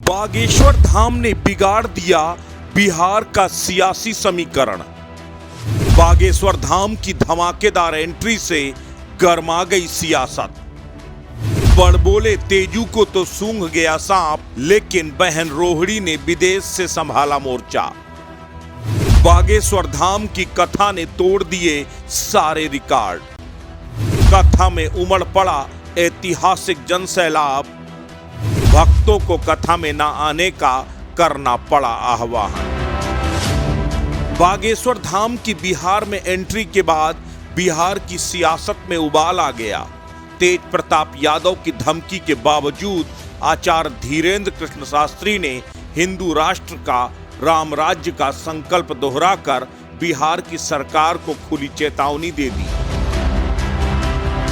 बागेश्वर धाम ने बिगाड़ दिया बिहार का सियासी समीकरण। बागेश्वर धाम की धमाकेदार एंट्री से गर्मा गई सियासत। बड़बोले तेजू को तो सूंघ गया सांप, लेकिन बहन रोहिणी ने विदेश से संभाला मोर्चा। बागेश्वर धाम की कथा ने तोड़ दिए सारे रिकॉर्ड। कथा में उमड़ पड़ा ऐतिहासिक जनसैलाब। भक्तों को कथा में न आने का करना पड़ा आह्वान। बागेश्वर धाम की बिहार में एंट्री के बाद बिहार की सियासत में उबाल आ गया। तेज प्रताप यादव की धमकी के बावजूद आचार्य धीरेंद्र कृष्ण शास्त्री ने हिंदू राष्ट्र का, राम राज्य का संकल्प दोहराकर बिहार की सरकार को खुली चेतावनी दे दी।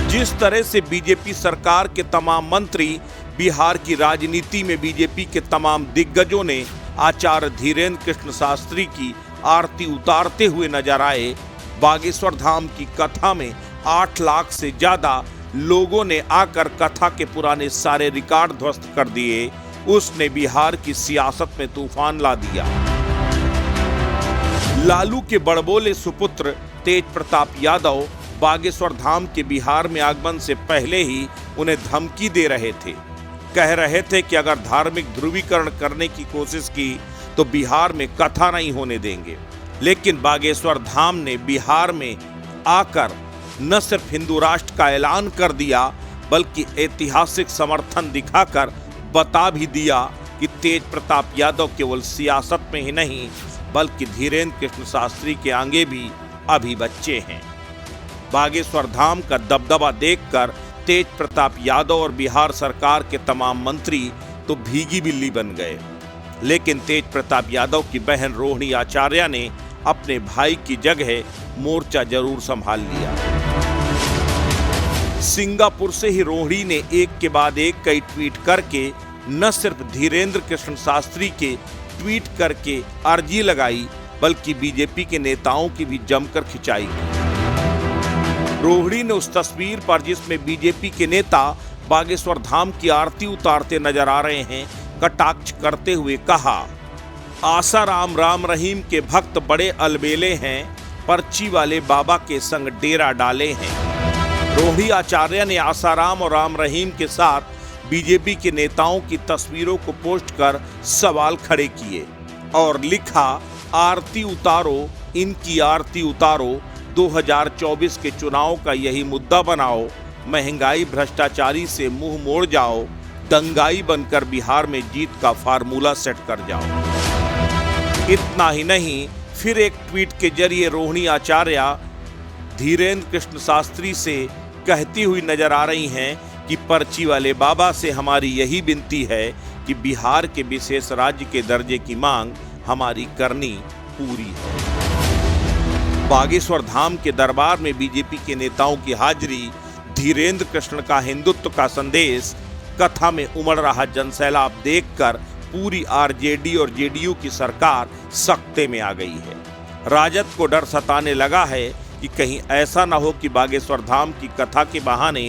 जिस तरह से बीजेपी सरकार के तमाम मंत्री, बिहार की राजनीति में बीजेपी के तमाम दिग्गजों ने आचार्य धीरेंद्र कृष्ण शास्त्री की आरती उतारते हुए नजर आए, बागेश्वर धाम की कथा में 8 लाख से ज्यादा लोगों ने आकर कथा के पुराने सारे रिकॉर्ड ध्वस्त कर दिए। उसने बिहार की सियासत में तूफान ला दिया। लालू के बड़बोले सुपुत्र तेज प्रताप यादव बागेश्वर धाम के बिहार में आगमन से पहले ही उन्हें धमकी दे रहे थे। कह रहे थे कि अगर धार्मिक ध्रुवीकरण करने की कोशिश की तो बिहार में कथा नहीं होने देंगे। लेकिन बागेश्वर धाम ने बिहार में आकर न सिर्फ हिंदू राष्ट्र का ऐलान कर दिया, बल्कि ऐतिहासिक समर्थन दिखाकर बता भी दिया कि तेज प्रताप यादव केवल सियासत में ही नहीं, बल्कि धीरेंद्र कृष्ण शास्त्री के आगे भी अभी बच्चे हैं। बागेश्वर धाम का दबदबा देखकर तेज प्रताप यादव और बिहार सरकार के तमाम मंत्री तो भीगी बिल्ली बन गए। लेकिन तेज प्रताप यादव की बहन रोहिणी आचार्य ने अपने भाई की जगह मोर्चा जरूर संभाल लिया। सिंगापुर से ही रोहिणी ने एक के बाद एक कई ट्वीट करके न सिर्फ धीरेंद्र कृष्ण शास्त्री के ट्वीट करके अर्जी लगाई, बल्कि बीजेपी के नेताओं की भी जमकर खिंचाई की। रोहिणी ने उस तस्वीर पर जिसमें बीजेपी के नेता बागेश्वर धाम की आरती उतारते नजर आ रहे हैं, कटाक्ष करते हुए कहा, आसाराम राम रहीम के भक्त बड़े अलबेले हैं, पर्ची वाले बाबा के संग डेरा डाले हैं। रोहिणी आचार्य ने आसाराम और राम रहीम के साथ बीजेपी के नेताओं की तस्वीरों को पोस्ट कर सवाल खड़े किए और लिखा, आरती उतारो, इनकी आरती उतारो, 2024 के चुनाव का यही मुद्दा बनाओ, महंगाई भ्रष्टाचारी से मुंह मोड़ जाओ, दंगाई बनकर बिहार में जीत का फार्मूला सेट कर जाओ। इतना ही नहीं, फिर एक ट्वीट के जरिए रोहिणी आचार्य धीरेंद्र कृष्ण शास्त्री से कहती हुई नजर आ रही हैं कि पर्ची वाले बाबा से हमारी यही विनती है कि बिहार के विशेष राज्य के दर्जे की मांग हमारी करनी पूरी है। बागेश्वर धाम के दरबार में बीजेपी के नेताओं की हाजिरी, धीरेंद्र कृष्ण का हिंदुत्व का संदेश, कथा में उमड़ रहा जनसैलाब देखकर पूरी आरजेडी और जेडीयू की सरकार सख्ते में आ गई है। राजद को डर सताने लगा है कि कहीं ऐसा न हो कि बागेश्वर धाम की कथा के बहाने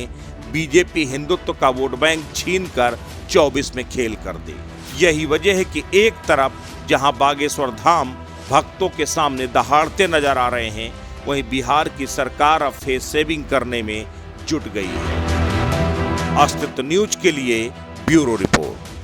बीजेपी हिंदुत्व का वोट बैंक छीनकर 24 में खेल कर दे। यही वजह है कि एक तरफ जहां बागेश्वर धाम भक्तों के सामने दहाड़ते नजर आ रहे हैं, वहीं बिहार की सरकार अब फेस सेविंग करने में जुट गई है। अस्तित्व न्यूज के लिए ब्यूरो रिपोर्ट।